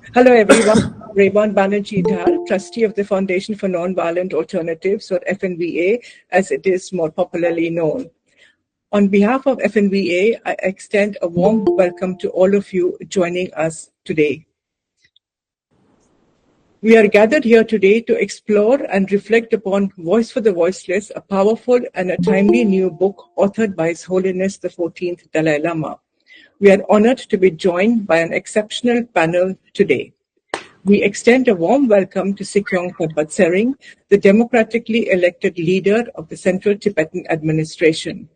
Hello, everyone. Rayban Banerjee Dhar, trustee of the Foundation for Nonviolent Alternatives, or FNVA, as it is more popularly known. On behalf of FNVA, I extend a warm welcome to all of you joining us today. We are gathered here today to explore and reflect upon Voice for the Voiceless, a powerful and a timely new book authored by His Holiness the 14th Dalai Lama. We are honored to be joined by an exceptional panel today. We extend a warm welcome to Sikyong Khenpa Tsering, the democratically elected leader of the Central Tibetan Administration.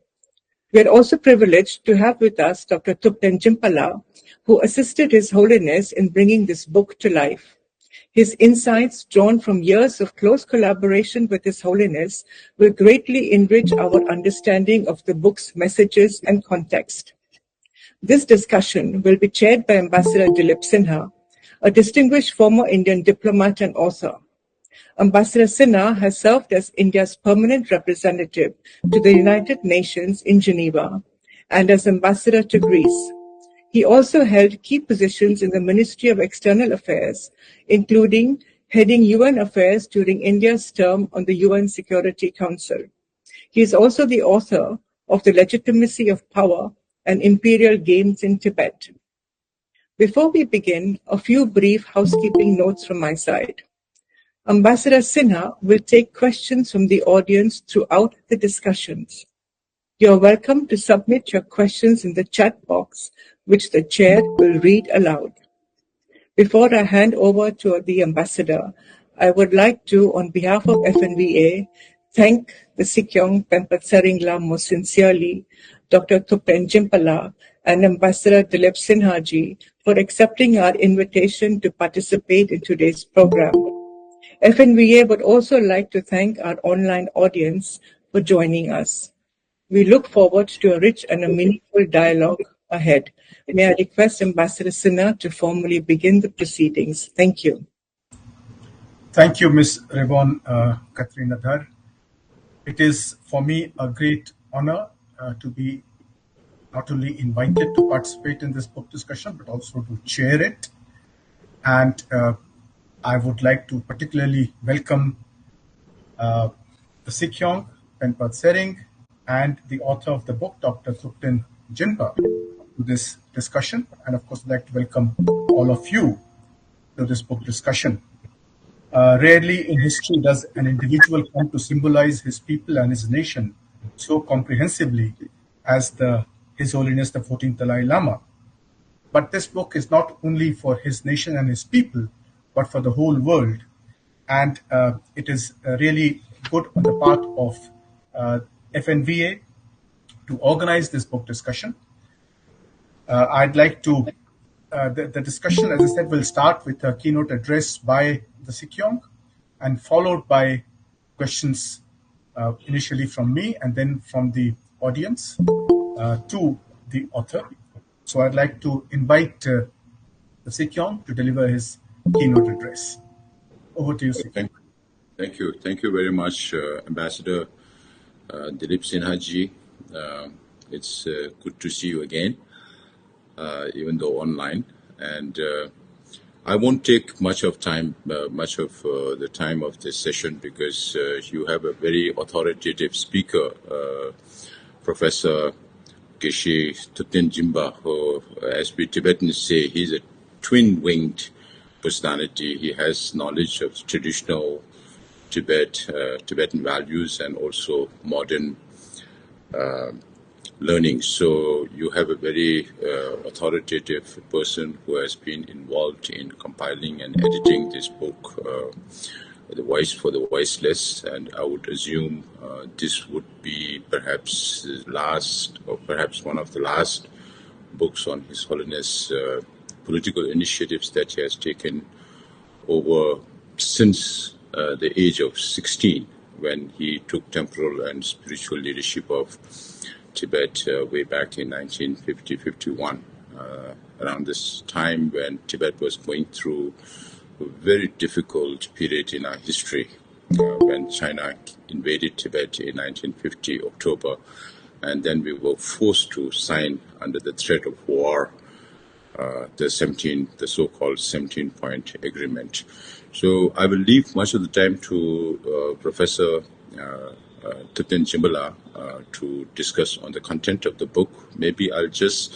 We are also privileged to have with us Dr. Thupten Jimpala, who assisted His Holiness in bringing this book to life. His insights, drawn from years of close collaboration with His Holiness, will greatly enrich our understanding of the book's messages and context. This discussion will be chaired by Ambassador Dilip Sinha, a distinguished former Indian diplomat and author. Ambassador Sinha has served as India's permanent representative to the United Nations in Geneva and as ambassador to Greece. He also held key positions in the Ministry of External Affairs, including heading UN affairs during India's term on the UN Security Council. He is also the author of The Legitimacy of Power and Imperial Games in Tibet. Before we begin, a few brief housekeeping notes from my side. Ambassador Sinha will take questions from the audience throughout the discussions. You are welcome to submit your questions in the chat box, which the chair will read aloud. Before I hand over to the ambassador, I would like to, on behalf of FNVA, thank the Sikyong Khenpa Tsering Lam most sincerely, Dr. Thupten Jimpala, and Ambassador Dilip Sinha ji for accepting our invitation to participate in today's program. FNVA would also like to thank our online audience for joining us. We look forward to a rich and a meaningful dialogue ahead. May I request Ambassador Sinha to formally begin the proceedings. Thank you. Thank you, Ms. Rayban Katrina Dhar. It is for me a great honor to be not only invited to participate in this book discussion, but also to chair it. And I would like to particularly welcome the Sikyong Khenpa Tsering and the author of the book, Dr. Thupten Jinpa, to this discussion. And of course, I'd like to welcome all of you to this book discussion. Rarely in history does an individual come to symbolize his people and his nation so comprehensively as His Holiness the 14th Dalai Lama. But this book is not only for his nation and his people, but for the whole world. And it is really good on the part of FNVA to organize this book discussion. I'd like to, the discussion, as I said, will start with a keynote address by the Sikyong and followed by questions initially from me and then from the audience to the author. So I'd like to invite the Sikyong to deliver his keynote address. Over to you, Sikyong. Thank you. Thank you very much, Ambassador Dilip Sinha ji. It's good to see you again, even though online. And I won't take much of the time of this session because you have a very authoritative speaker, Professor Geshe Thupten Jinpa, who, as we Tibetans say, he's a twin-winged personality. He has knowledge of traditional Tibetan values and also modern learning. So you have a very authoritative person who has been involved in compiling and editing this book, The Voice for the Voiceless, and I would assume this would be perhaps the last, or perhaps one of the last books on His Holiness political initiatives that he has taken over since the age of 16, when he took temporal and spiritual leadership of Tibet way back in 1950-51, around this time when Tibet was going through a very difficult period in our history, when China invaded Tibet in 1950 October, and then we were forced to sign under the threat of war the so-called 17-point agreement. So I will leave much of the time to Professor Thupten Jimbala to discuss on the content of the book. Maybe I'll just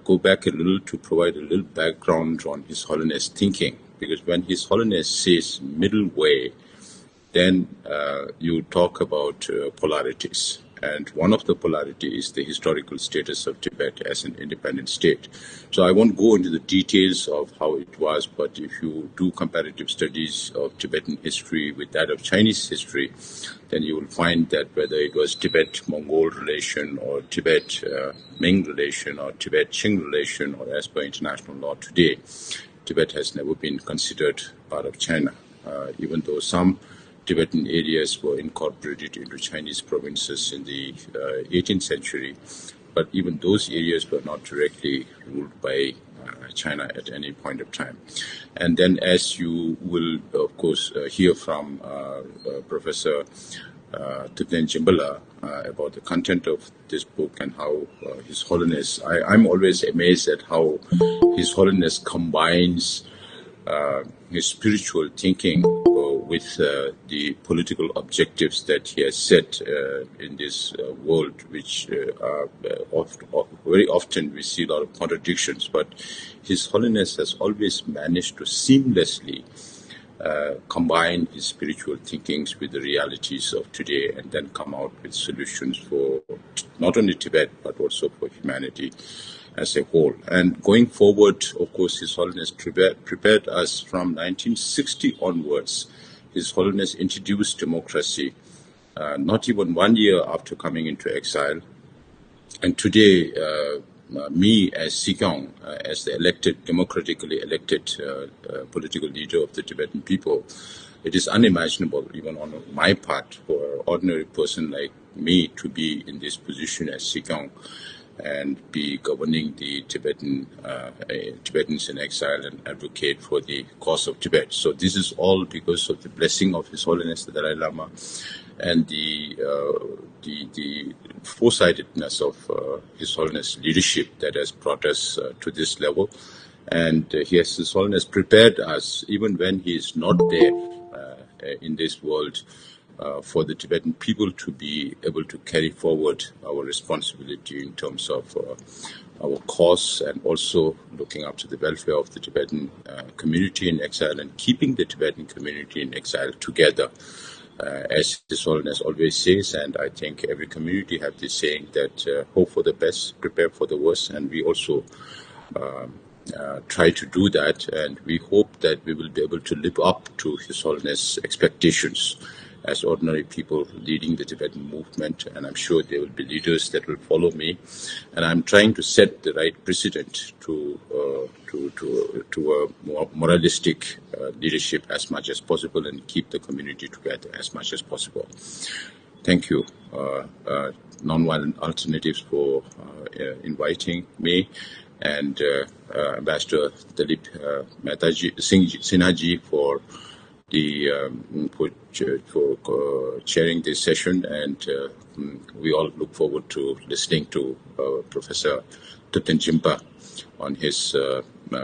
go back a little to provide a little background on His Holiness thinking, because when His Holiness says middle way, then you talk about polarities. And one of the polarity is the historical status of Tibet as an independent state. So I won't go into the details of how it was, but if you do comparative studies of Tibetan history with that of Chinese history, then you will find that whether it was Tibet-Mongol relation or Tibet-Ming relation or Tibet-Qing relation, or as per international law today, Tibet has never been considered part of China, even though some Tibetan areas were incorporated into Chinese provinces in the 18th century, but even those areas were not directly ruled by China at any point of time. And then, as you will, of course, hear from Professor Thupten Jimbala about the content of this book and how His Holiness, I'm always amazed at how His Holiness combines his spiritual thinking with the political objectives that he has set in this world, which very often we see a lot of contradictions, but His Holiness has always managed to seamlessly combine his spiritual thinkings with the realities of today, and then come out with solutions for not only Tibet, but also for humanity as a whole. And going forward, of course, His Holiness prepared us from 1960 onwards. His Holiness introduced democracy not even 1 year after coming into exile. And today, me as Sikyong, as the democratically elected political leader of the Tibetan people, it is unimaginable, even on my part, for an ordinary person like me to be in this position as Sikyong and be governing the Tibetans in exile and advocate for the cause of Tibet. So this is all because of the blessing of His Holiness the Dalai Lama and the foresightedness of His Holiness leadership that has brought us to this level. And His Holiness prepared us, even when He is not there in this world, for the Tibetan people to be able to carry forward our responsibility in terms of our cause, and also looking after the welfare of the Tibetan community in exile and keeping the Tibetan community in exile together. As His Holiness always says, and I think every community have this saying, that hope for the best, prepare for the worst, and we also try to do that, and we hope that we will be able to live up to His Holiness' expectations as ordinary people leading the Tibetan movement, and I'm sure there will be leaders that will follow me. And I'm trying to set the right precedent to a more moralistic leadership as much as possible, and keep the community together as much as possible. Thank you, Nonviolent Alternatives, for inviting me, and Ambassador Dalip Sinhaji for chairing this session, and we all look forward to listening to Professor Thupten Jimbala on his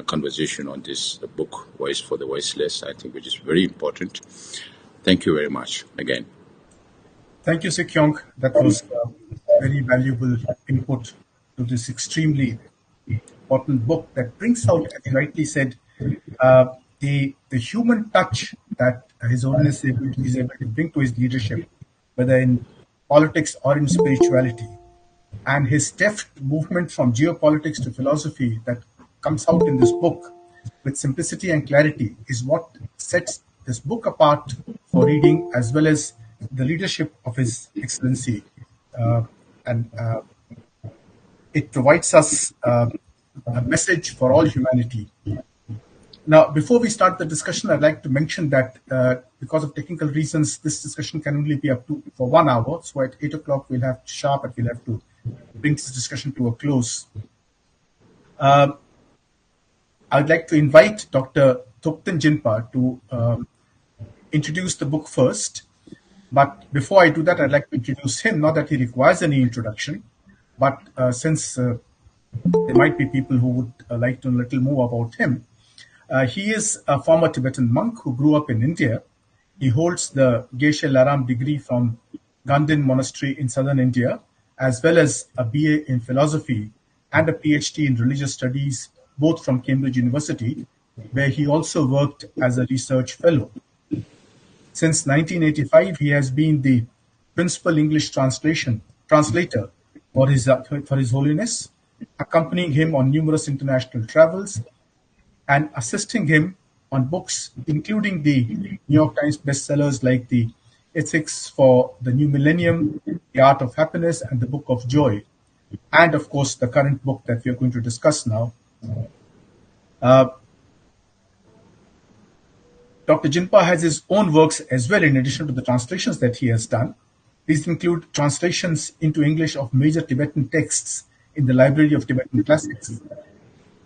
conversation on this book, Voice for the Voiceless, I think, which is very important. Thank you very much again. Thank you, Sikyong. That was very valuable input to this extremely important book that brings out, as you rightly said, the human touch that His Holiness is able to bring to his leadership, whether in politics or in spirituality. And his deft movement from geopolitics to philosophy that comes out in this book with simplicity and clarity is what sets this book apart for reading, as well as the leadership of His Excellency. And it provides us a message for all humanity. Now, before we start the discussion, I'd like to mention that because of technical reasons, this discussion can only be up to for 1 hour. So at 8 o'clock, we'll have to bring this discussion to a close. I'd like to invite Dr. Thupten Jimbala to introduce the book first. But before I do that, I'd like to introduce him. Not that he requires any introduction, but since there might be people who would like to know a little more about him. He is a former Tibetan monk who grew up in India. He holds the Geshe Laram degree from Gandin Monastery in southern India, as well as a BA in philosophy and a PhD in religious studies, both from Cambridge University, where he also worked as a research fellow. Since 1985, he has been the principal English translator for His Holiness, accompanying him on numerous international travels and assisting him on books, including the New York Times bestsellers like The Ethics for the New Millennium, The Art of Happiness, and The Book of Joy, and of course the current book that we are going to discuss now. Dr. Jinpa has his own works as well, in addition to the translations that he has done. These include translations into English of major Tibetan texts in the Library of Tibetan Classics.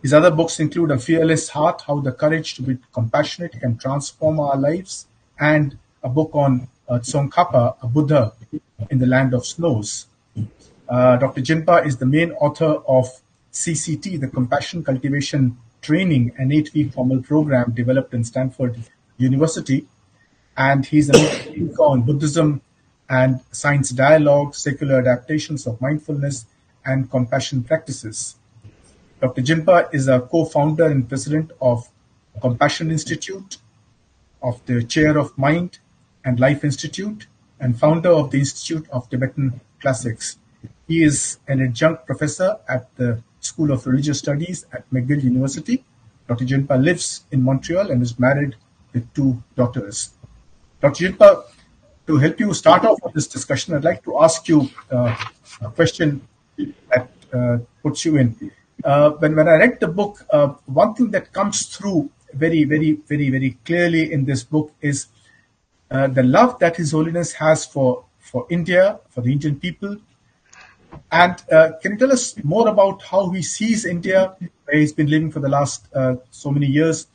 His other books include A Fearless Heart, How the Courage to be Compassionate Can Transform Our Lives, and a book on Tsongkhapa, a Buddha in the Land of Snows. Dr. Jinpa is the main author of CCT, the Compassion Cultivation Training, an 8-week formal program developed in Stanford University. And he's an speaker on Buddhism and science dialogue, secular adaptations of mindfulness, and compassion practices. Dr. Jinpa is a co-founder and president of Compassion Institute, of the Chair of Mind and Life Institute, and founder of the Institute of Tibetan Classics. He is an adjunct professor at the School of Religious Studies at McGill University. Dr. Jinpa lives in Montreal and is married with 2 daughters. Dr. Jinpa, to help you start off with this discussion, I'd like to ask you a question that puts you in. When I read the book, one thing that comes through very clearly in this book is the love that His Holiness has for India, for the Indian people. And can you tell us more about how he sees India, where he's been living for the last so many years,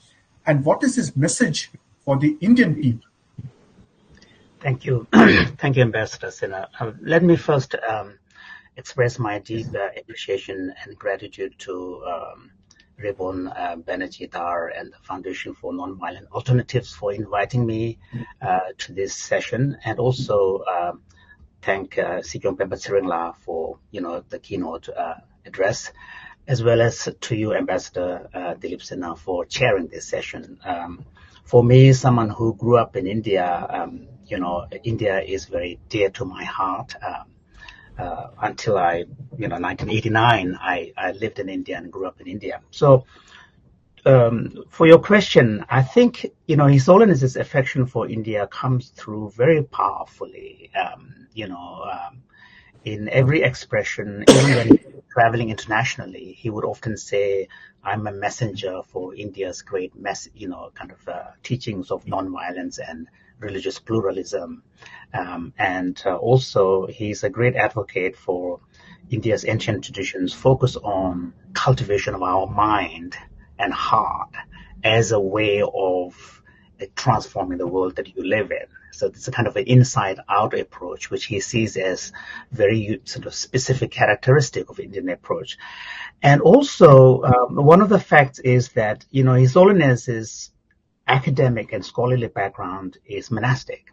and what is his message for the Indian people? Thank you. Thank you, Ambassador Sinha. Let me first express my deep appreciation and gratitude to Rebon Banerjee Dar and the Foundation for Nonviolent Alternatives for inviting me to this session, and also thank Sikyong Pemba Tsiringla for the keynote address, as well as to you, Ambassador Dilip Sinha, for chairing this session. For me, someone who grew up in India, India is very dear to my heart. Until 1989, I lived in India and grew up in India. So, for your question, I think, His Holiness's affection for India comes through very powerfully, in every expression. Even when traveling internationally, he would often say, I'm a messenger for India's great teachings of nonviolence and religious pluralism. And also, he's a great advocate for India's ancient traditions, focus on cultivation of our mind and heart as a way of transforming the world that you live in. So it's a kind of an inside-out approach, which he sees as very sort of specific characteristic of Indian approach. And also, one of the facts is that, His Holiness's academic and scholarly background is monastic.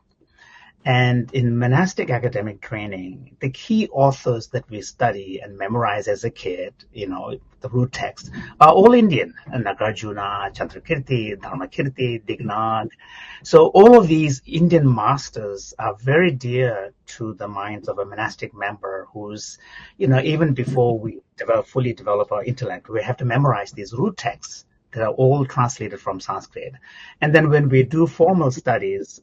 And in monastic academic training, the key authors that we study and memorize as a kid, the root texts, are all Indian. Nagarjuna, Chandrakirti, Dharmakirti, Dignaga. So all of these Indian masters are very dear to the minds of a monastic member who's, even before we fully develop our intellect, we have to memorize these root texts that are all translated from Sanskrit. And then when we do formal studies,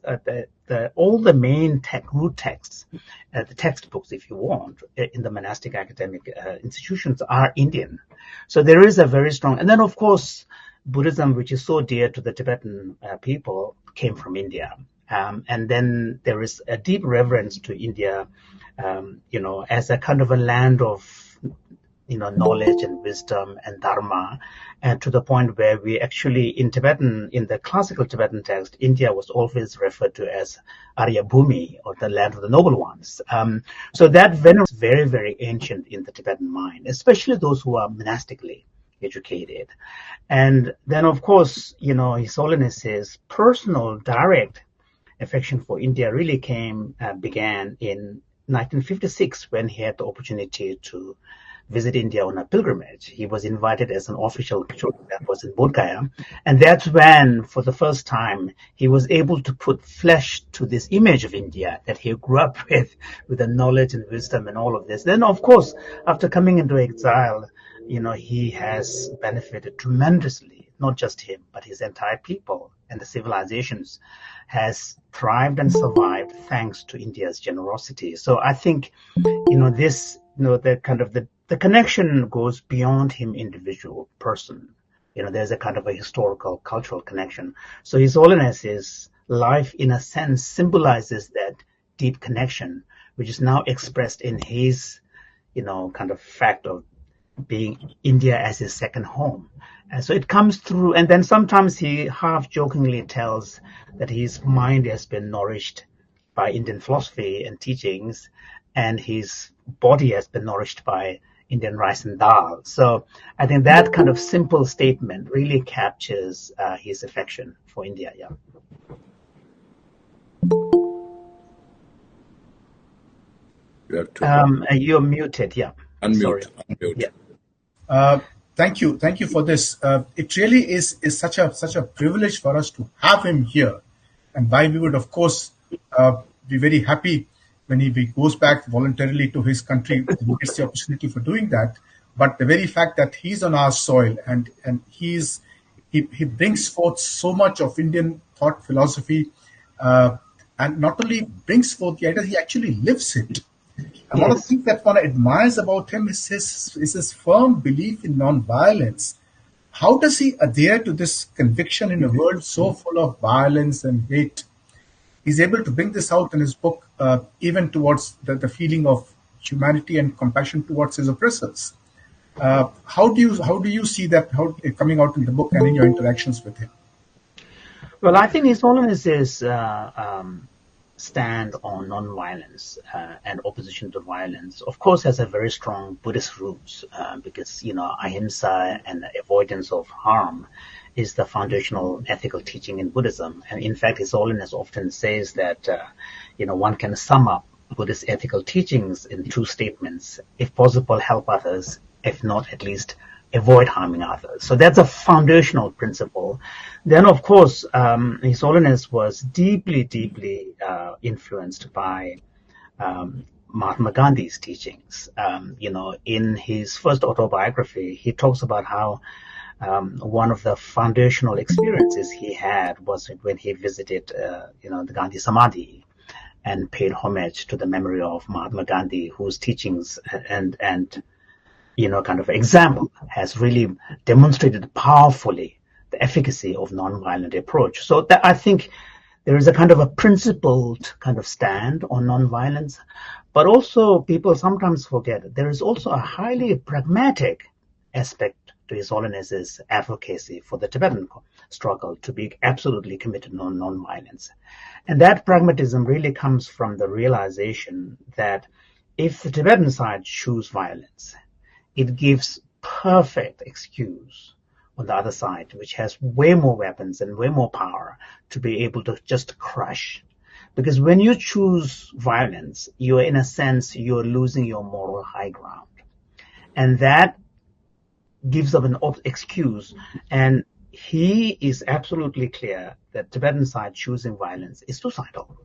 all the main root texts, the textbooks, if you want, in the monastic academic institutions are Indian. So there is a very strong, and then of course, Buddhism, which is so dear to the Tibetan people, came from India. And then there is a deep reverence to India, as a kind of a land of knowledge and wisdom and dharma, and to the point where we actually, in the classical Tibetan text, India was always referred to as Arya Bhumi, or the land of the noble ones. So that veneration is very, very ancient in the Tibetan mind, especially those who are monastically educated. And then, of course, His Holiness's personal, direct affection for India really began in 1956, when he had the opportunity to visit India on a pilgrimage. He was invited as an official, that was in Bodh Gaya, and that's when, for the first time, he was able to put flesh to this image of India that he grew up with the knowledge and wisdom and all of this. Then, of course, after coming into exile, he has benefited tremendously, not just him, but his entire people, and the civilizations has thrived and survived thanks to India's generosity. So I think, the connection goes beyond him individual person. There's a kind of a historical, cultural connection. So His Holiness's life, in a sense, symbolizes that deep connection, which is now expressed in his, fact of being India as his second home. And so it comes through, and then sometimes he half jokingly tells that his mind has been nourished by Indian philosophy and teachings, and his body has been nourished by Indian rice and dal. So I think that kind of simple statement really captures his affection for India. Yeah. You have to You're muted. Yeah. unmute. Sorry. Unmute. Yeah. Thank you for this. It really is such a privilege for us to have him here, and why we would, of course, be very happy when he goes back voluntarily to his country and gets the opportunity for doing that. But the very fact that he's on our soil and he brings forth so much of Indian thought, philosophy, and not only brings forth the idea, he actually lives it. And one of the things that one admires about him is his firm belief in non-violence. How does he adhere to this conviction in a world so full of violence and hate? He's able to bring this out in his book, even towards the feeling of humanity and compassion towards his oppressors. How do you see that coming out in the book and in your interactions with him? Well, I think His Holiness's stand on non-violence and opposition to violence, of course, has a very strong Buddhist roots, because ahimsa and avoidance of harm is the foundational ethical teaching in Buddhism. And in fact, His Holiness often says that one can sum up Buddhist ethical teachings in two statements: if possible, help others; if not, at least avoid harming others. So that's a foundational principle. Then, of course, His Holiness was deeply, deeply influenced by Mahatma Gandhi's teachings. In his first autobiography, he talks about how one of the foundational experiences he had was when he visited, the Gandhi Samadhi and paid homage to the memory of Mahatma Gandhi, whose teachings and example has really demonstrated powerfully the efficacy of nonviolent approach. So that, I think, there is a kind of a principled kind of stand on nonviolence, but also people sometimes forget there is also a highly pragmatic aspect to His Holiness's advocacy for the Tibetan struggle to be absolutely committed on nonviolence. And that pragmatism really comes from the realization that if the Tibetan side choose violence, it gives perfect excuse on the other side, which has way more weapons and way more power, to be able to just crush. Because when you choose violence, you're, in a sense, you're losing your moral high ground. And that gives up an excuse. And he is absolutely clear that Tibetan side choosing violence is suicidal.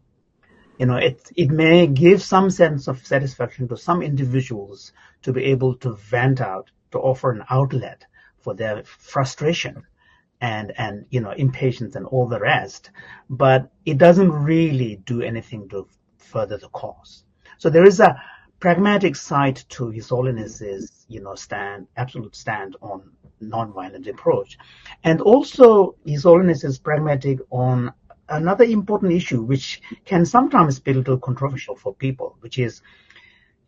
It may give some sense of satisfaction to some individuals to be able to vent out, to offer an outlet for their frustration and impatience and all the rest, but it doesn't really do anything to further the cause. So there is a pragmatic side to His Holiness's, absolute stand on nonviolent approach, and also His Holiness is pragmatic on another important issue, which can sometimes be a little controversial for people, which is,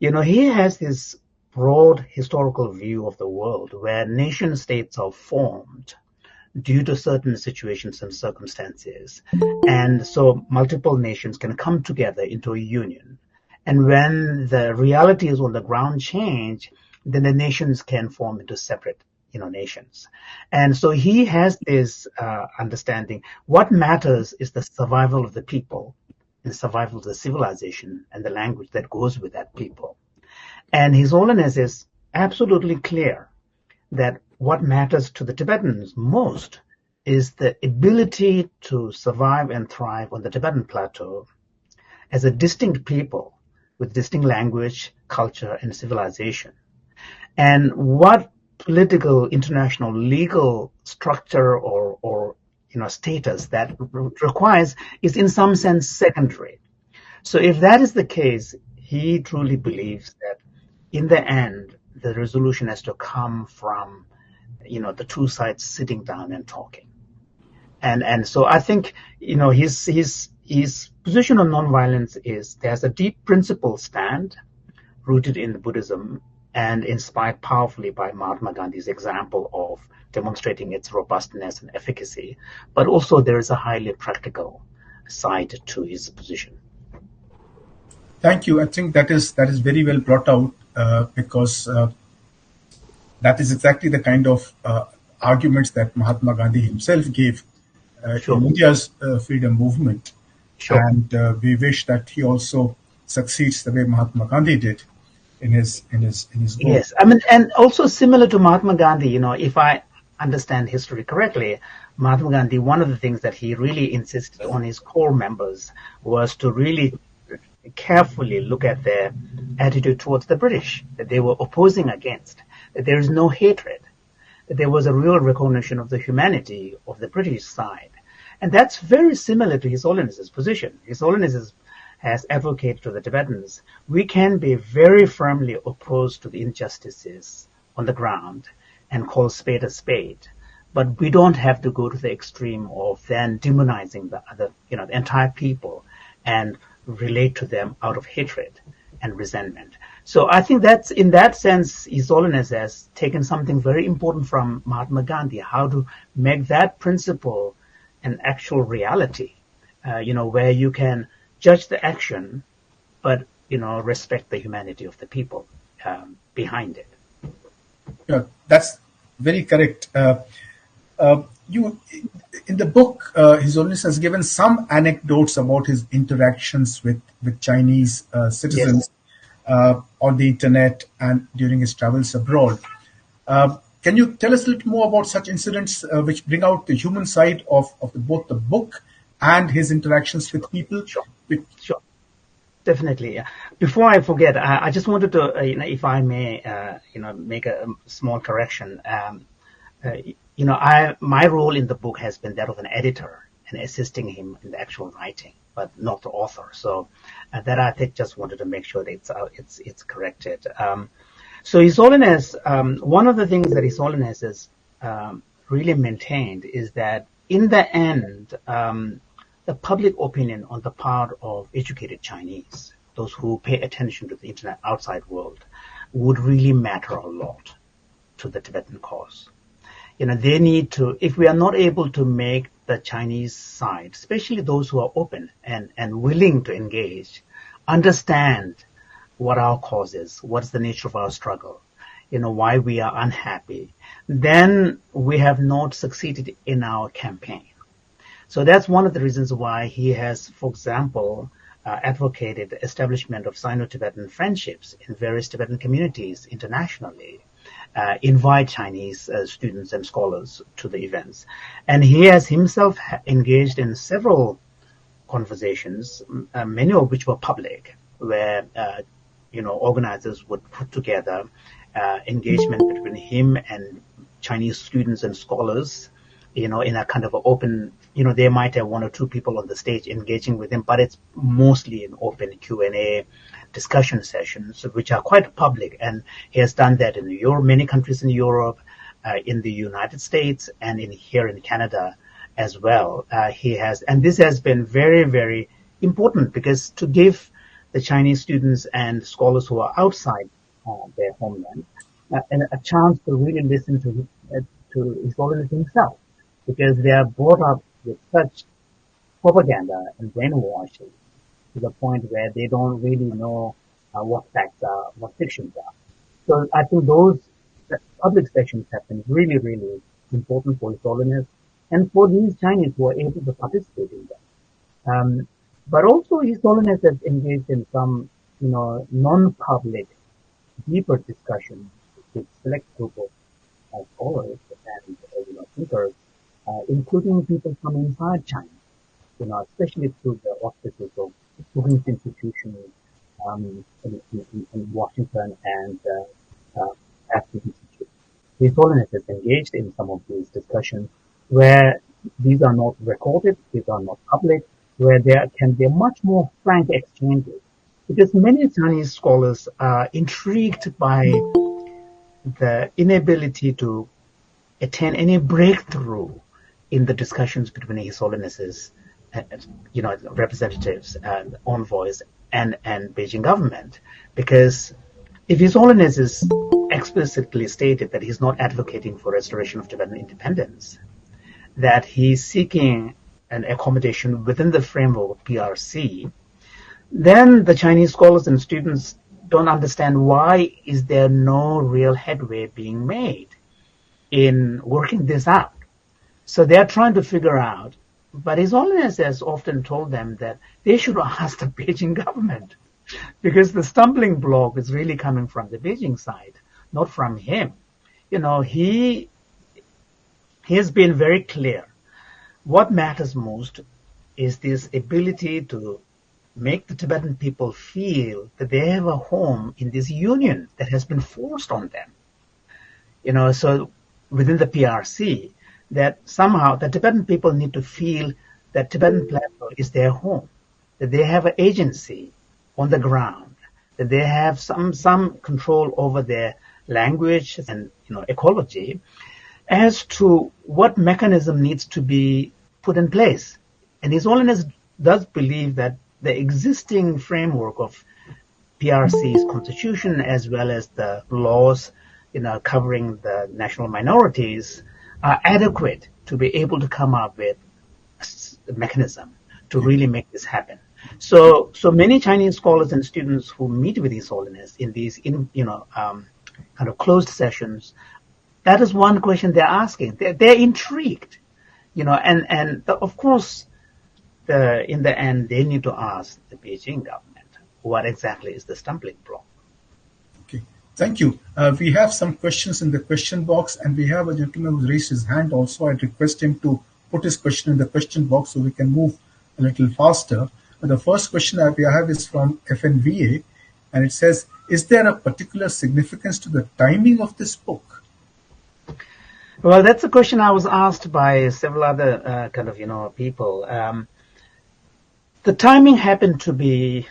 he has this broad historical view of the world where nation states are formed due to certain situations and circumstances. And so multiple nations can come together into a union. And when the realities on the ground change, then the nations can form into separate, nations. And so he has this understanding. What matters is the survival of the people, and the survival of the civilization, and the language that goes with that people. And His Holiness is absolutely clear that what matters to the Tibetans most is the ability to survive and thrive on the Tibetan plateau as a distinct people with distinct language, culture, and civilization. And what political, international, legal structure or status that requires is in some sense secondary. So if that is the case, he truly believes that in the end, the resolution has to come from, the two sides sitting down and talking. And so I think, his position on nonviolence is there's a deep principle stand rooted in Buddhism and inspired powerfully by Mahatma Gandhi's example of demonstrating its robustness and efficacy. But also there is a highly practical side to his position. Thank you. I think that is very well brought out because that is exactly the kind of arguments that Mahatma Gandhi himself gave in India's freedom movement. Sure. And we wish that he also succeeds the way Mahatma Gandhi did in his goal. Yes, I mean, and also similar to Mahatma Gandhi, if I understand history correctly, Mahatma Gandhi, one of the things that he really insisted on his core members was to really carefully look at their attitude towards the British, that they were opposing against, that there is no hatred, that there was a real recognition of the humanity of the British side. And that's very similar to His Holiness's position. His Holiness has advocated to the Tibetans, we can be very firmly opposed to the injustices on the ground and call spade a spade. But we don't have to go to the extreme of then demonizing the entire people and relate to them out of hatred and resentment. So I think that's, in that sense, His Holiness has taken something very important from Mahatma Gandhi, how to make that principle an actual reality, where you can judge the action, but, respect the humanity of the people behind it. Yeah, that's very correct. You, in the book, His Holiness has given some anecdotes about his interactions with Chinese citizens on the internet and during his travels abroad. Can you tell us a little more about such incidents which bring out the human side of both the book and his interactions with people? Sure. Definitely. Before I forget, I just wanted to, if I may, make a small correction. My role in the book has been that of an editor and assisting him in the actual writing, but not the author. So that I think just wanted to make sure that it's corrected. So His Holiness, one of the things that His Holiness has really maintained is that in the end, the public opinion on the part of educated Chinese, those who pay attention to the internet outside world, would really matter a lot to the Tibetan cause. They need to, if we are not able to make the Chinese side, especially those who are open and willing to engage, understand what our cause is, what's the nature of our struggle, why we are unhappy, then we have not succeeded in our campaign. So that's one of the reasons why he has, for example, advocated the establishment of Sino-Tibetan friendships in various Tibetan communities internationally, invite Chinese students and scholars to the events. And he has himself engaged in several conversations, many of which were public, where organizers would put together engagement between him and Chinese students and scholars, in a kind of an open, they might have one or two people on the stage engaging with him, but it's mostly an open Q&A discussion sessions, which are quite public. And he has done that in many countries in Europe, in the United States, and here in Canada as well. And this has been very, very important because to give the Chinese students and scholars who are outside their homeland, and a chance to really listen to His Holiness himself, because they are brought up with such propaganda and brainwashing to the point where they don't really know what facts are, what fictions are. So I think those public sessions have been really, really important for His Holiness and for these Chinese who are able to participate in them. But also His Holiness has engaged in some, non-public, deeper discussions with select group of scholars and thinkers, including people from inside China, especially through the auspices of Brookings Institution in Washington and Aspen Institute. His Holiness has engaged in some of these discussions where these are not recorded, these are not public, where there can be a much more frank exchanges. Because many Chinese scholars are intrigued by the inability to attain any breakthrough in the discussions between His Holiness's, representatives and envoys and Beijing government. Because if His Holiness is explicitly stated that he's not advocating for restoration of Tibetan independence, that he's seeking an accommodation within the framework of PRC, then the Chinese scholars and students don't understand why is there no real headway being made in working this out. So they're trying to figure out, but His Holiness has often told them that they should ask the Beijing government, because the stumbling block is really coming from the Beijing side, not from him. He has been very clear. What matters most is this ability to make the Tibetan people feel that they have a home in this union that has been forced on them. So within the PRC, that somehow the Tibetan people need to feel that Tibetan Plateau is their home, that they have an agency on the ground, that they have some control over their language and ecology, as to what mechanism needs to be put in place. And His Holiness does believe that the existing framework of PRC's constitution, as well as the laws, covering the national minorities, are adequate to be able to come up with a mechanism to really make this happen. So many Chinese scholars and students who meet with His Holiness in these, kind of closed sessions, that is one question they're asking. They're intrigued, and of course, in the end, they need to ask the Beijing government what exactly is the stumbling block. Okay, thank you. We have some questions in the question box, and we have a gentleman who's raised his hand also. I'd request him to put his question in the question box so we can move a little faster. But the first question that we have is from FNVA, and it says, is there a particular significance to the timing of this book? Well, that's a question I was asked by several other people. The timing happened to be,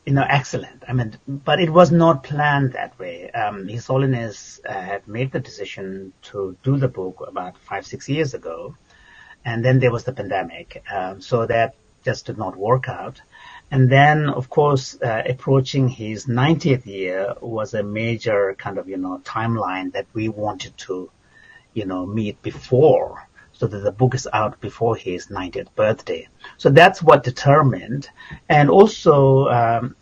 excellent. But it was not planned that way. His Holiness had made the decision to do the book about 5-6 years ago, and then there was the pandemic, so that just did not work out. And then, of course, approaching his 90th year was a major timeline that we wanted to, meet before, so that the book is out before his 90th birthday. So that's what determined. And also,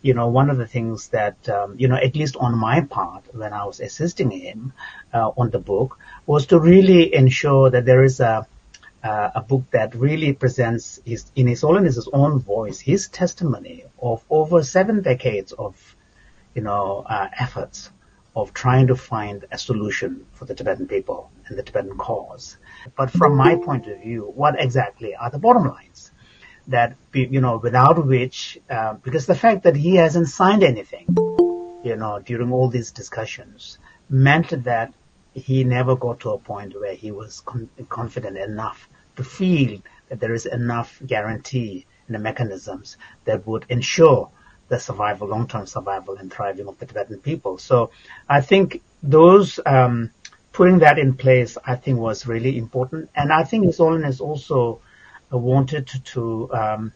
one of the things that, at least on my part, when I was assisting him on the book, was to really ensure that there is a book that really presents in His Holiness's own voice, his testimony of over 7 decades of, efforts of trying to find a solution for the Tibetan people and the Tibetan cause. But from my point of view, what exactly are the bottom lines that, without which, because the fact that he hasn't signed anything, during all these discussions meant that he never got to a point where he was confident enough to feel that there is enough guarantee in the mechanisms that would ensure the survival, long-term survival and thriving of the Tibetan people. So I think those, putting that in place, I think was really important. And I think His Holiness also wanted to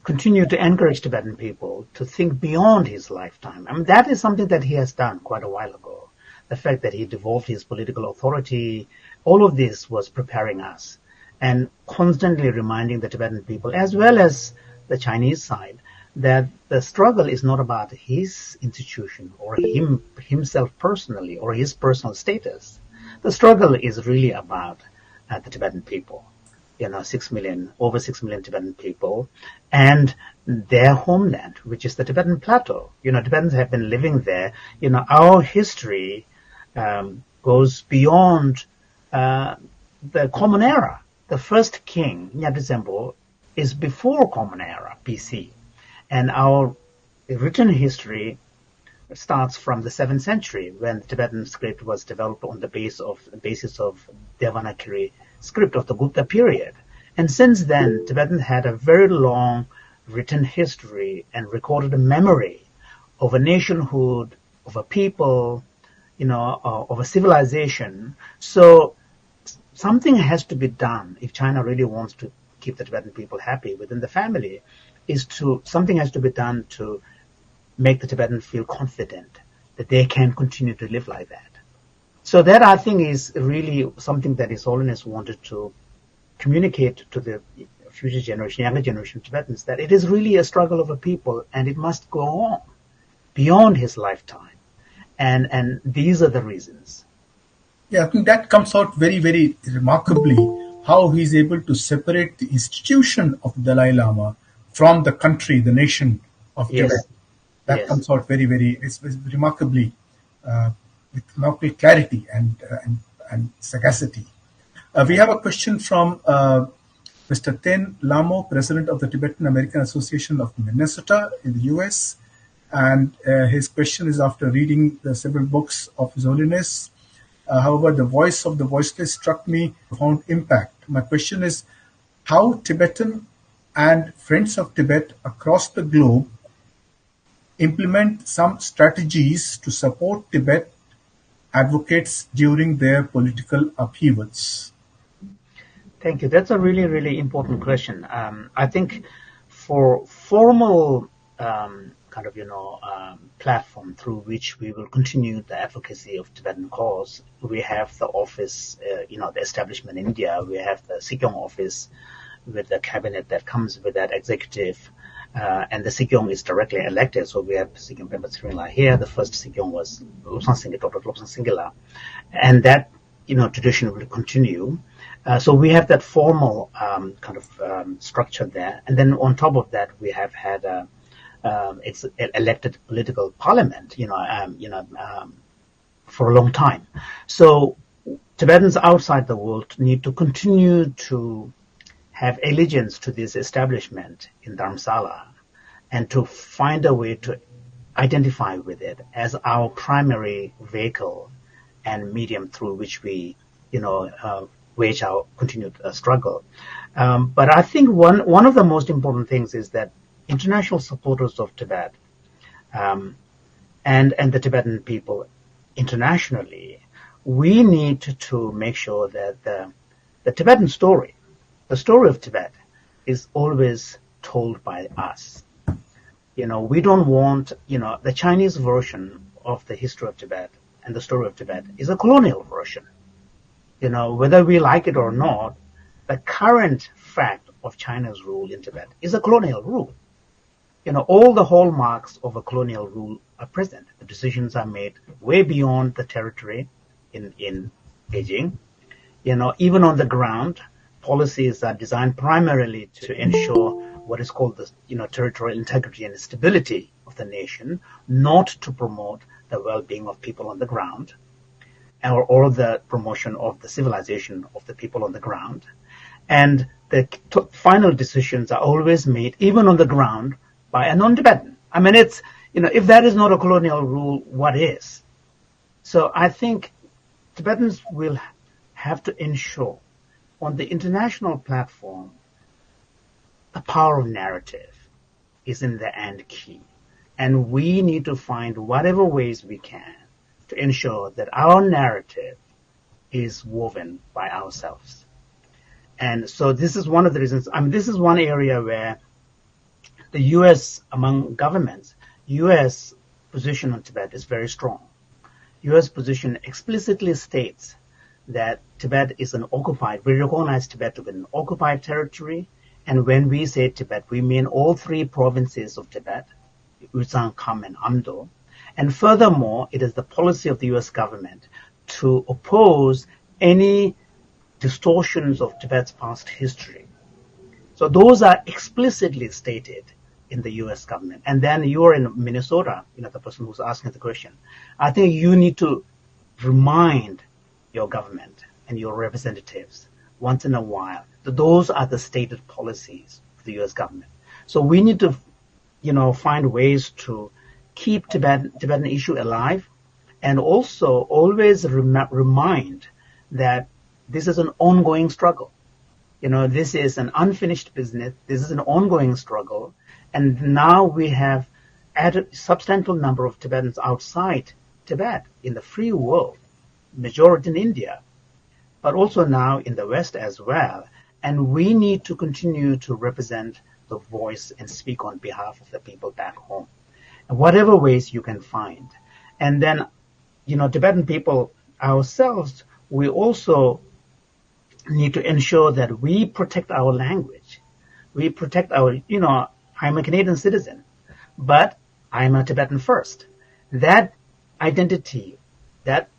continue to encourage Tibetan people to think beyond his lifetime. I mean, that is something that he has done quite a while ago. The fact that he devolved his political authority, all of this was preparing us and constantly reminding the Tibetan people, as well as the Chinese side, that the struggle is not about his institution or himself personally or his personal status. The struggle is really about the Tibetan people. 6 million, over 6 million Tibetan people, and their homeland, which is the Tibetan Plateau. Tibetans have been living there. Our history goes beyond the Common Era. The first king, Nyadri Zembo, is before Common Era, BC. And our written history starts from the 7th century, when the Tibetan script was developed on the basis of Devanagari script of the Gupta period. And since then, Tibetans had a very long written history and recorded memory of a nationhood, of a people, of a civilization. So something has to be done if China really wants to keep the Tibetan people happy within the family. Something has to be done to make the Tibetans feel confident that they can continue to live like that. So that, I think, is really something that His Holiness wanted to communicate to the future generation, younger generation of Tibetans, that it is really a struggle of a people and it must go on beyond his lifetime. And these are the reasons. Yeah, I think that comes out very, very remarkably, how he's able to separate the institution of Dalai Lama from the country, the nation of Tibet. That comes out very, very, it's remarkably, with remarkable clarity and sagacity. We have a question from Mr. Ten Lamo, President of the Tibetan American Association of Minnesota in the US. And his question is, after reading the several books of His Holiness, however, the voice of the voiceless struck me profound impact. My question is, how Tibetan and Friends of Tibet across the globe implement some strategies to support Tibet advocates during their political upheavals? Thank you. That's a really, really important question. I think for formal platform through which we will continue the advocacy of Tibetan cause, we have the office, the establishment in India. We have the Sikyong office with the cabinet that comes with that executive, and the Sikyong is directly elected. So we have Sikyong Pemba Tsering here. The first Sikyong was Dr. Lobsang Singila, and that tradition will continue. So we have that formal structure there, and then on top of that, we have had it's elected political parliament, for a long time. So Tibetans outside the world need to continue to have allegiance to this establishment in Dharamsala, and to find a way to identify with it as our primary vehicle and medium through which we, wage our continued struggle. But I think one of the most important things is that international supporters of Tibet and the Tibetan people internationally, we need to make sure that the Tibetan story, the story of Tibet, is always told by us. We don't want, the Chinese version of the history of Tibet and the story of Tibet is a colonial version. Whether we like it or not, the current fact of China's rule in Tibet is a colonial rule. All the hallmarks of a colonial rule are present. The decisions are made way beyond the territory in Beijing. Even on the ground, policies are designed primarily to ensure what is called the territorial integrity and stability of the nation, not to promote the well-being of people on the ground, or the promotion of the civilization of the people on the ground. And the final decisions are always made, even on the ground, by a non-Tibetan. I mean, it's, if that is not a colonial rule, what is? So I think Tibetans will have to ensure on the international platform, the power of narrative is in the end key. And we need to find whatever ways we can to ensure that our narrative is woven by ourselves. And so this is one of the reasons, this is one area where the U.S. among governments, U.S. position on Tibet is very strong. U.S. position explicitly states that Tibet is an occupied, we recognize Tibet to be an occupied territory, and when we say Tibet, we mean all three provinces of Tibet, Uzang, Kham, and Amdo. And furthermore, it is the policy of the U.S. government to oppose any distortions of Tibet's past history. So those are explicitly stated in the U.S. government. And then you're in Minnesota, the person who's asking the question. I think you need to remind your government and your representatives once in a while that those are the stated policies of the U.S. government. So we need to, find ways to keep Tibetan issue alive, and also always remind that this is an ongoing struggle. This is an unfinished business. This is an ongoing struggle. And now we have added a substantial number of Tibetans outside Tibet in the free world, majority in India, but also now in the West as well. And we need to continue to represent the voice and speak on behalf of the people back home, in whatever ways you can find. And then, Tibetan people ourselves, we also need to ensure that we protect our language. We protect our, I'm a Canadian citizen, but I'm a Tibetan first. That identity, that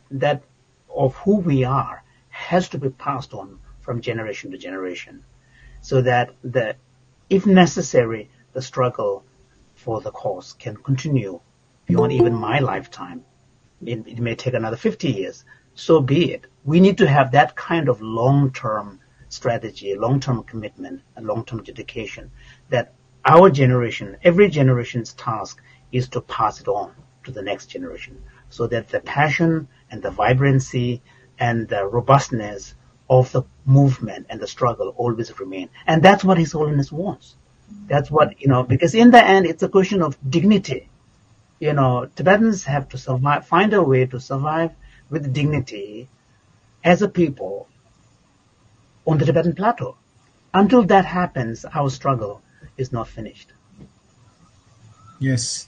of who we are, has to be passed on from generation to generation, so that if necessary, the struggle for the cause can continue beyond even my lifetime. It may take another 50 years. So be it. We need to have that kind of long-term strategy, long-term commitment, and long-term dedication that our generation, every generation's task is to pass it on to the next generation, so that the passion and the vibrancy and the robustness of the movement and the struggle always remain. And that's what His Holiness wants. That's what, because in the end, it's a question of dignity. Tibetans have to survive, find a way to survive with dignity as a people on the Tibetan plateau. Until that happens, our struggle is not finished. Yes.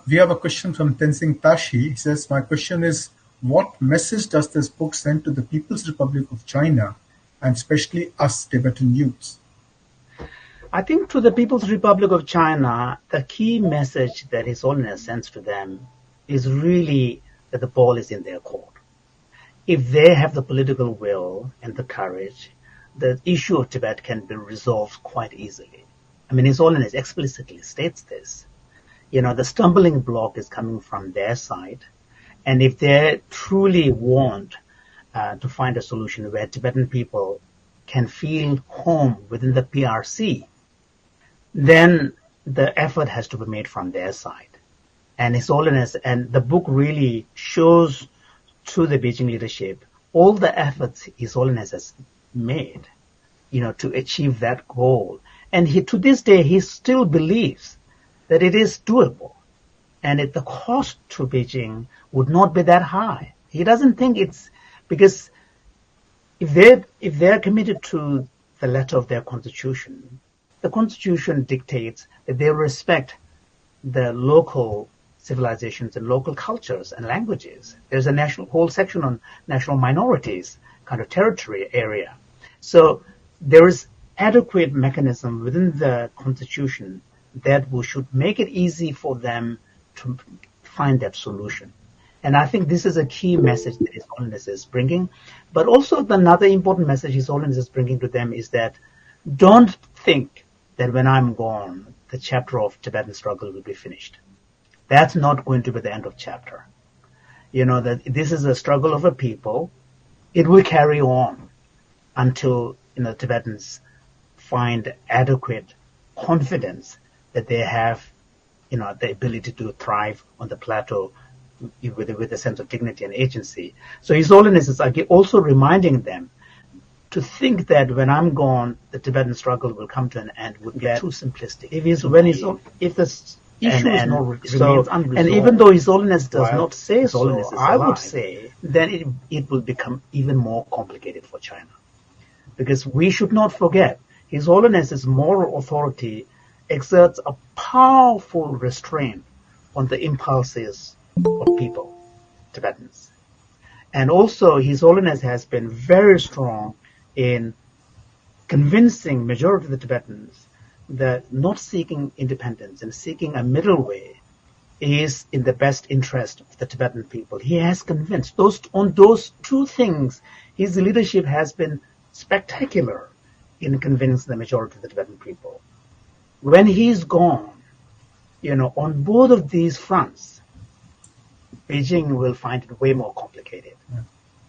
We have a question from Tenzing Tashi. He says, my question is, what message does this book send to the People's Republic of China, and especially us Tibetan youths? I think to the People's Republic of China, the key message that His Holiness sends to them is really that the ball is in their court. If they have the political will and the courage, the issue of Tibet can be resolved quite easily. His Holiness explicitly states this. The stumbling block is coming from their side. And if they truly want to find a solution where Tibetan people can feel home within the PRC, then the effort has to be made from their side. And His Holiness, and the book really shows to the Beijing leadership all the efforts His Holiness has made, to achieve that goal. And to this day, he still believes that it is doable, and the cost to Beijing would not be that high. He doesn't think it's because if they're committed to the letter of their constitution, the constitution dictates that they respect the local civilizations and local cultures and languages. There's a whole section on national minorities, kind of territory area. So there is adequate mechanism within the constitution that should make it easy for them to find that solution. And I think this is a key message that His Holiness is bringing. But also another important message His Holiness is bringing to them is that don't think that when I'm gone, the chapter of Tibetan struggle will be finished. That's not going to be the end of chapter. That this is a struggle of a people. It will carry on until, Tibetans find adequate confidence that they have, the ability to thrive on the plateau with a sense of dignity and agency. So His Holiness is also reminding them to think that when I'm gone, the Tibetan struggle will come to an end would be too simplistic. If the issue is not remains unresolved, and even though His Holiness does not say so, I would say then it will become even more complicated for China, because we should not forget His Holiness's moral authority exerts a powerful restraint on the impulses of people, Tibetans. And also, His Holiness has been very strong in convincing majority of the Tibetans that not seeking independence and seeking a middle way is in the best interest of the Tibetan people. He has convinced on those two things. His leadership has been spectacular in convincing the majority of the Tibetan people. When he's gone, on both of these fronts, Beijing will find it way more complicated. Yeah.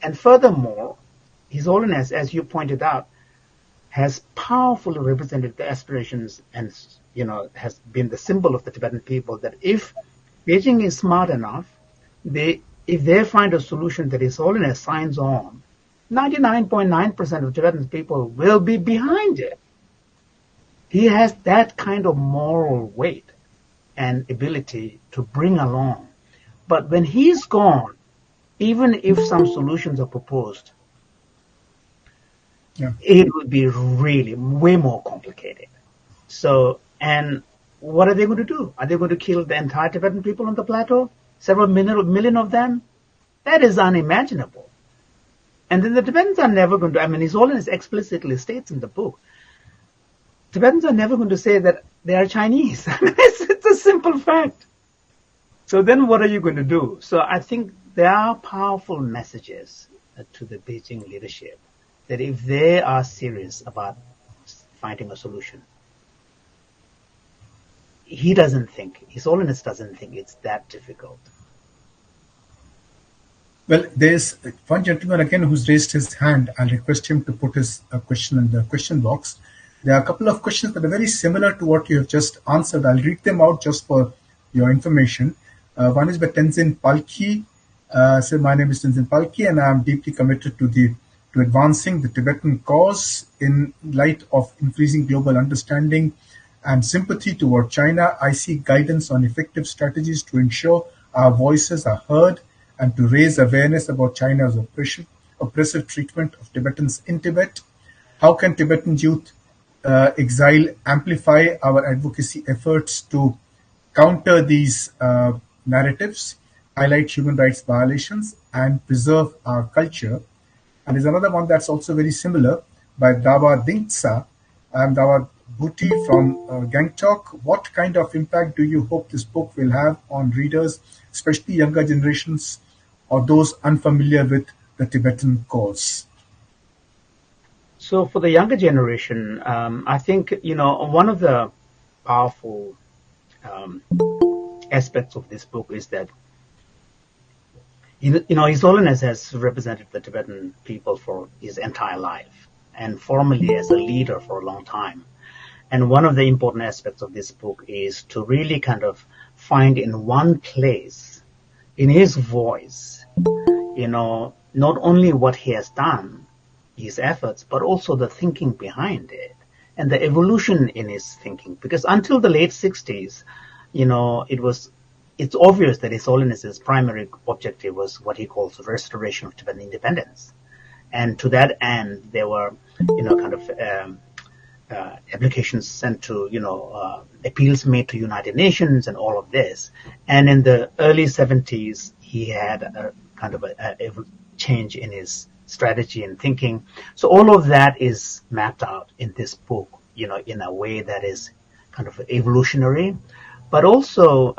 And furthermore, His Holiness, as you pointed out, has powerfully represented the aspirations and, has been the symbol of the Tibetan people that if Beijing is smart enough, if they find a solution that His Holiness signs on, 99.9% of Tibetan people will be behind it. He has that kind of moral weight and ability to bring along. But when he's gone, even if some solutions are proposed, it will be really way more complicated. So, and what are they going to do? Are they going to kill the entire Tibetan people on the plateau? Several million of them? That is unimaginable. And then the Tibetans are never going to, His Holiness explicitly states in the book, Tibetans are never going to say that they are Chinese. It's a simple fact. So then what are you going to do? So I think there are powerful messages to the Beijing leadership that if they are serious about finding a solution, His Holiness doesn't think it's that difficult. Well, there's one gentleman again who's raised his hand. I'll request him to put his question in the question box. There are a couple of questions that are very similar to what you have just answered. I'll read them out just for your information. One is by Tenzin Palki. So my name is Tenzin Palki, and I am deeply committed to advancing the Tibetan cause in light of increasing global understanding and sympathy toward China. I seek guidance on effective strategies to ensure our voices are heard and to raise awareness about China's oppressive treatment of Tibetans in Tibet. How can Tibetan youth exile amplify our advocacy efforts to counter these narratives, highlight human rights violations, and preserve our culture? And there's another one that's also very similar by Dawa Dingtsa and Dawa Bhuti from Gangtok. What kind of impact do you hope this book will have on readers, especially younger generations or those unfamiliar with the Tibetan cause? So for the younger generation, I think, one of the powerful aspects of this book is that, His Holiness has represented the Tibetan people for his entire life and formally as a leader for a long time. And one of the important aspects of this book is to really kind of find in one place, in his voice, not only what he has done, his efforts, but also the thinking behind it and the evolution in his thinking. Because until the late 60s, it's obvious that His Holiness's primary objective was what he calls the restoration of Tibetan independence. And to that end, there were, applications sent to, appeals made to United Nations and all of this. And in the early 70s, he had a kind of a change in his strategy and thinking. So all of that is mapped out in this book, in a way that is kind of evolutionary. But also,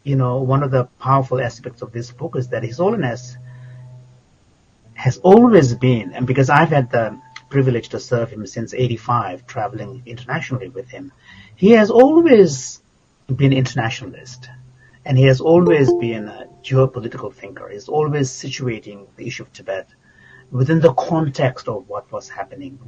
one of the powerful aspects of this book is that His Holiness has always been, and because I've had the privilege to serve him since '85, traveling internationally with him, he has always been internationalist. And he has always been a geopolitical thinker. He's always situating the issue of Tibet within the context of what is happening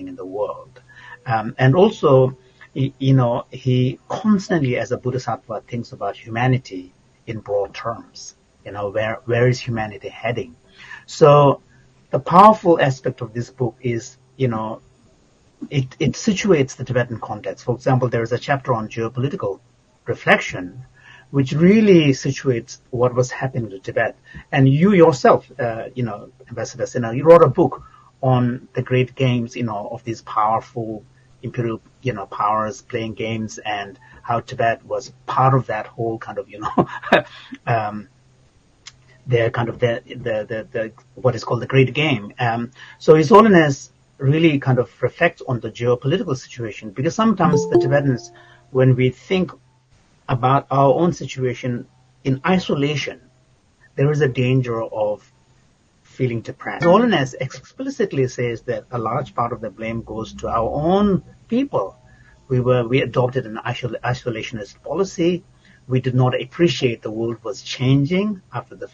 in the world. And also, he constantly, as a Bodhisattva, thinks about humanity in broad terms. Where is humanity heading? So the powerful aspect of this book is, it situates the Tibetan context. For example, there is a chapter on geopolitical reflection, which really situates what was happening to Tibet. And you yourself, Ambassador Sinha, you wrote a book on the great games, of these powerful imperial, powers playing games, and how Tibet was part of that whole kind of, their kind of the what is called the Great Game. So His Holiness really kind of reflects on the geopolitical situation, because sometimes the Tibetans, when we think about our own situation in isolation, there is a danger of feeling depressed. His Holiness explicitly says that a large part of the blame goes to our own people. We adopted an isolationist policy. We did not appreciate the world was changing after the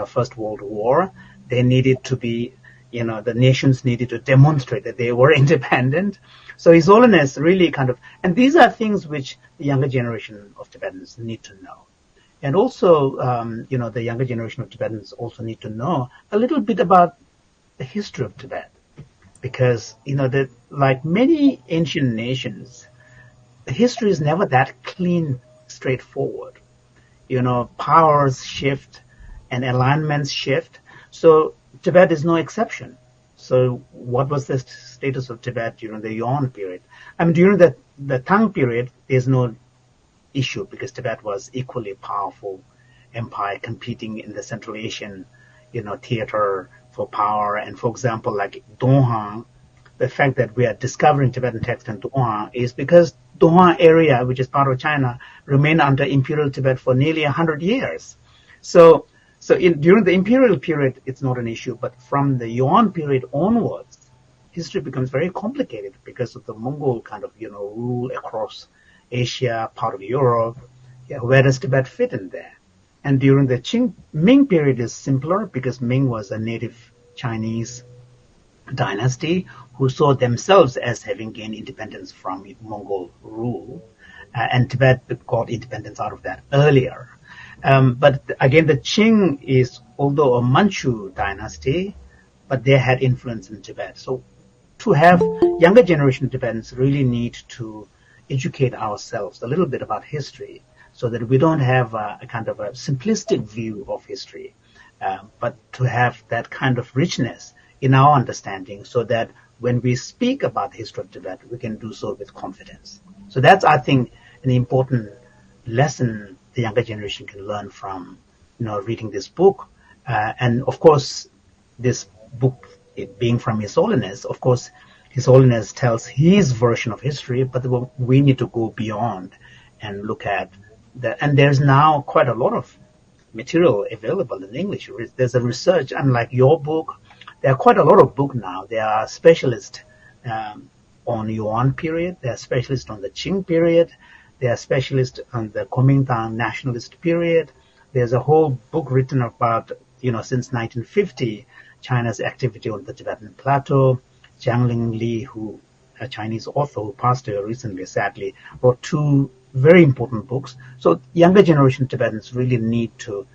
First World War. They needed to be, the nations needed to demonstrate that they were independent. So His Holiness really and these are things which the younger generation of Tibetans need to know. And also, the younger generation of Tibetans also need to know a little bit about the history of Tibet. Because, like many ancient nations, the history is never that clean, straightforward. Powers shift and alignments shift. So Tibet is no exception. So what was the status of Tibet during the Yuan period? I mean, during the Tang period, there's no issue, because Tibet was equally powerful empire competing in the Central Asian, theater for power. And for example, like Donghang, the fact that we are discovering Tibetan text in Donghang is because Donghang area, which is part of China, remained under Imperial Tibet for nearly 100 years. So during the imperial period, it's not an issue, but from the Yuan period onwards, history becomes very complicated because of the Mongol rule across Asia, part of Europe. Where does Tibet fit in there? And during the Ming period is simpler, because Ming was a native Chinese dynasty who saw themselves as having gained independence from Mongol rule, and Tibet got independence out of that earlier. But again, the Qing is, although a Manchu dynasty, but they had influence in Tibet. So to have younger generation Tibetans really need to educate ourselves a little bit about history, so that we don't have a kind of a simplistic view of history, but to have that kind of richness in our understanding, so that when we speak about the history of Tibet, we can do so with confidence. So that's, I think, an important lesson the younger generation can learn from, reading this book. And of course, this book, it being from His Holiness, of course, His Holiness tells his version of history, but we need to go beyond and look at that. And there's now quite a lot of material available in English. There's a research, unlike your book, there are quite a lot of books now. There are specialists on Yuan period. There are specialists on the Qing period. There are specialists on the Kuomintang nationalist period. There's a whole book written about, since 1950, China's activity on the Tibetan plateau. Jiang Ling Li, a Chinese author who passed away recently, sadly, wrote 2 very important books. So younger generation Tibetans really need to,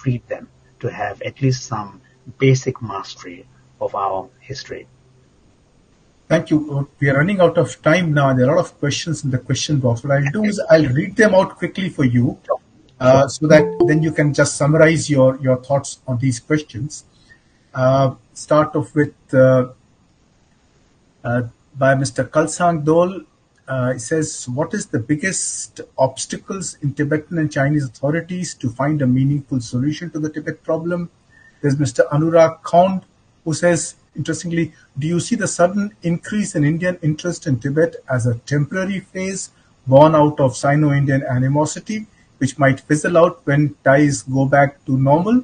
read them to have at least some basic mastery of our history. Thank you. We are running out of time now. There are a lot of questions in the question box. What I'll do is I'll read them out quickly for you, so that then you can just summarize your thoughts on these questions. Start off with by Mr. Kalsang Dol. It says, what is the biggest obstacles in Tibetan and Chinese authorities to find a meaningful solution to the Tibet problem? There's Mr. Anurag Khond, who says, interestingly, do you see the sudden increase in Indian interest in Tibet as a temporary phase born out of Sino-Indian animosity, which might fizzle out when ties go back to normal?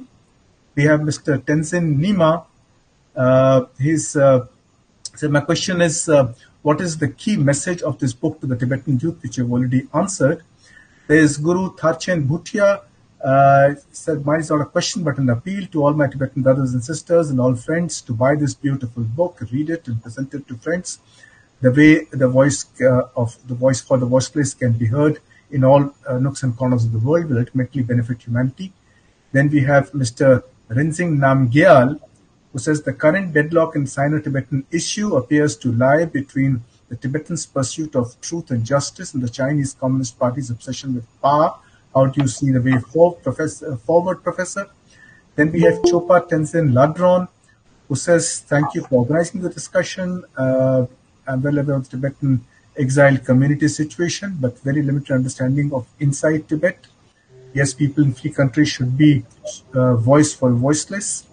We have Mr. Tenzin Nima. So my question is, what is the key message of this book to the Tibetan youth, which you've already answered? There's Guru Tharchen Bhutia. Said, mine is not a question but an appeal to all my Tibetan brothers and sisters and all friends to buy this beautiful book, read it and present it to friends. The way the voice for the voiceless can be heard in all nooks and corners of the world will ultimately benefit humanity. Then we have Mr. Rinzing Namgyal, who says the current deadlock in Sino-Tibetan issue appears to lie between the Tibetans' pursuit of truth and justice and the Chinese Communist Party's obsession with power. How do you see the way forward, Professor? Then we have Chopa Tenzin Ladron, who says, thank you for organizing the discussion. I'm well aware of the Tibetan exiled community situation, but very limited understanding of inside Tibet. Yes, people in free countries should be voice for voiceless.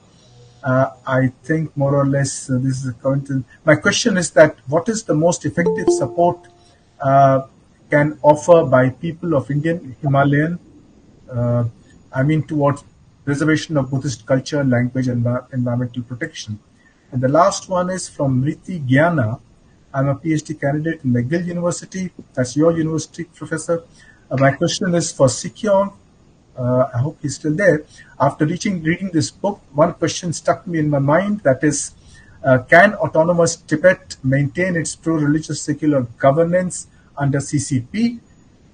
I think more or less this is the current. My question is that what is the most effective support can offer by people of Indian Himalayan, towards preservation of Buddhist culture, language, and environmental protection. And the last one is from Mriti Gyana. I'm a PhD candidate in McGill University. That's your university, Professor. My question is for Sikyong. I hope he's still there. After reading this book, one question stuck me in my mind. That is, can autonomous Tibet maintain its pro-religious secular governance under CCP?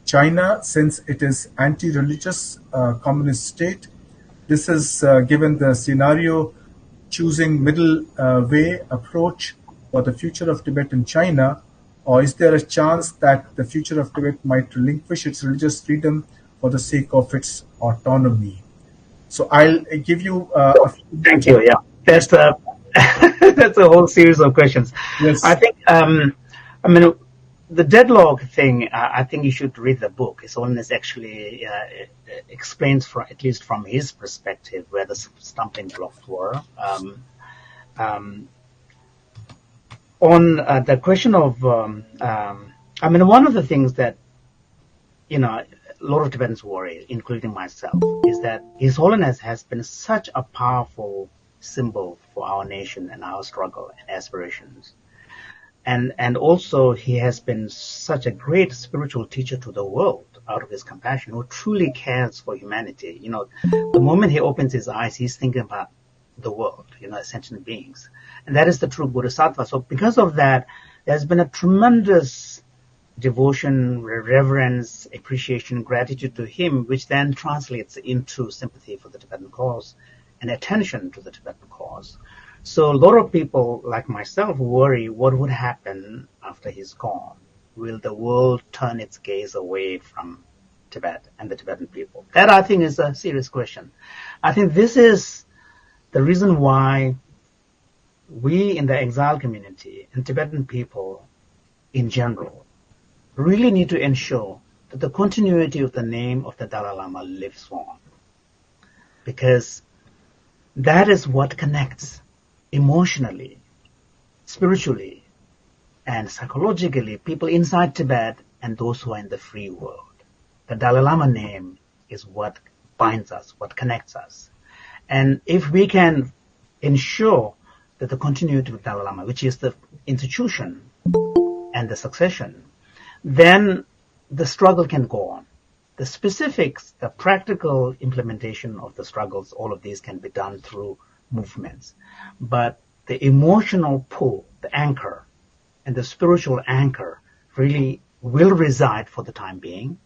China, since it is anti-religious communist state, this is given the scenario choosing middle way approach for the future of Tibet in China, or is there a chance that the future of Tibet might relinquish its religious freedom for the sake of its autonomy? So I'll give you a few. Thank you. Yeah, that's that's a whole series of questions. Yes. I think the deadlock thing. I think you should read the book. His Holiness actually explains, at least from his perspective, where the stumbling blocks were. On the question of, one of the things that a lot of Tibetans worry, including myself, is that His Holiness has been such a powerful symbol for our nation and our struggle and aspirations. And also he has been such a great spiritual teacher to the world out of his compassion, who truly cares for humanity. The moment he opens his eyes, he's thinking about the world, sentient beings. And that is the true Bodhisattva. So because of that, there's been a tremendous devotion, reverence, appreciation, gratitude to him, which then translates into sympathy for the Tibetan cause and attention to the Tibetan cause. So a lot of people like myself worry what would happen after he's gone. Will the world turn its gaze away from Tibet and the Tibetan people? That, I think, is a serious question. I think this is the reason why we in the exile community and Tibetan people in general really need to ensure that the continuity of the name of the Dalai Lama lives on. Because that is what connects emotionally, spiritually, and psychologically people inside Tibet and those who are in the free world. The Dalai Lama name is what binds us, what connects us. And if we can ensure that the continuity of Dalai Lama, which is the institution and the succession, then the struggle can go on. The specifics, the practical implementation of the struggles, all of these can be done through movements. But the emotional pull, the anchor, and the spiritual anchor really will reside for the time being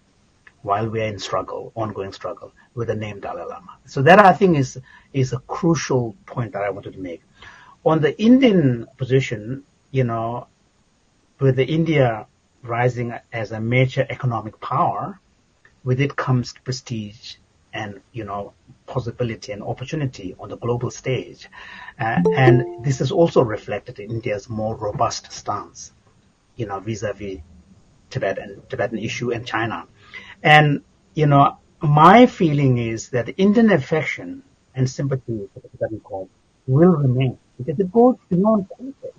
while we are in struggle, ongoing struggle, with the name Dalai Lama. So that, I think, is a crucial point that I wanted to make. On the Indian position, with the India rising as a major economic power, with it comes prestige and, possibility and opportunity on the global stage. And this is also reflected in India's more robust stance, vis-a-vis Tibet and Tibetan issue and China. And, my feeling is that Indian affection and sympathy for the Tibetan cause will remain, because it goes beyond politics.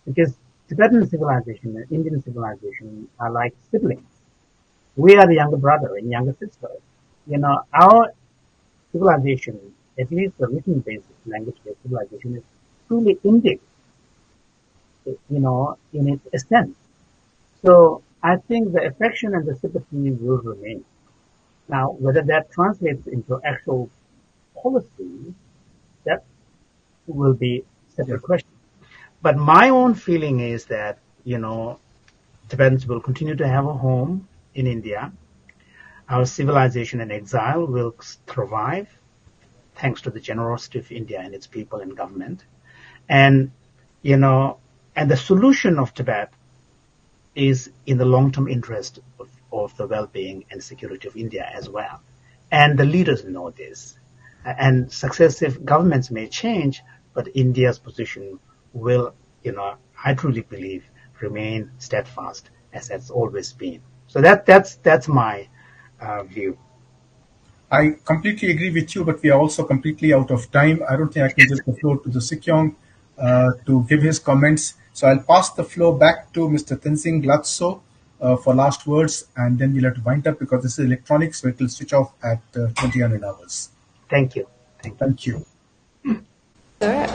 Because Tibetan civilization and Indian civilization are like siblings. We are the younger brother and younger sister. Our civilization, at least the written-based language-based civilization, is truly Indic, in its essence. So I think the affection and the sympathy will remain. Now, whether that translates into actual policy, that will be a separate question. But my own feeling is that, Tibetans will continue to have a home in India. Our civilization and exile will thrive thanks to the generosity of India and its people and government. And, and the solution of Tibet is in the long-term interest of the well-being and security of India as well. And the leaders know this. And successive governments may change, but India's position will, I truly believe remain steadfast as it's always been. So that's my view. I completely agree with you, but we are also completely out of time. I don't think I can give the floor to the Sikyong to give his comments. So I'll pass the floor back to Mr. Tenzing Gyatso for last words, and then we'll have to wind up because this is electronic, so it will switch off at 2000 hours. Thank you. Thank you. Sir,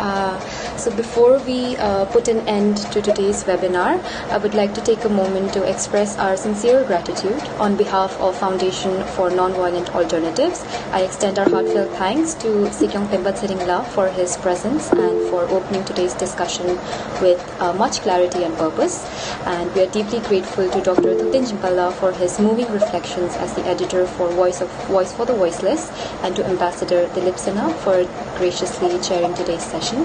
so before we put an end to today's webinar, I would like to take a moment to express our sincere gratitude on behalf of Foundation for Nonviolent Alternatives. I extend our heartfelt thanks to Sikyong Pembat Seringla for his presence and for opening today's discussion with much clarity and purpose. And we are deeply grateful to Dr. Thupten Jimpala for his moving reflections as the editor for Voice for the Voiceless, and to Ambassador Dilip Sinha for graciously chairing today's session.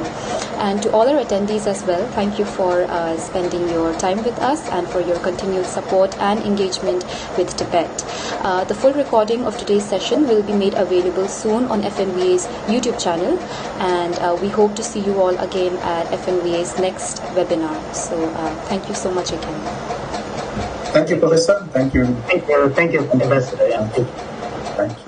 And to all our attendees as well, thank you for spending your time with us and for your continued support and engagement with Tibet. The full recording of today's session will be made available soon on FNVA's YouTube channel, and we hope to see you all again at FNVA's next webinar. So thank you so much again. Thank you, Professor. Thank you. Thank you, Ambassador. Thank you.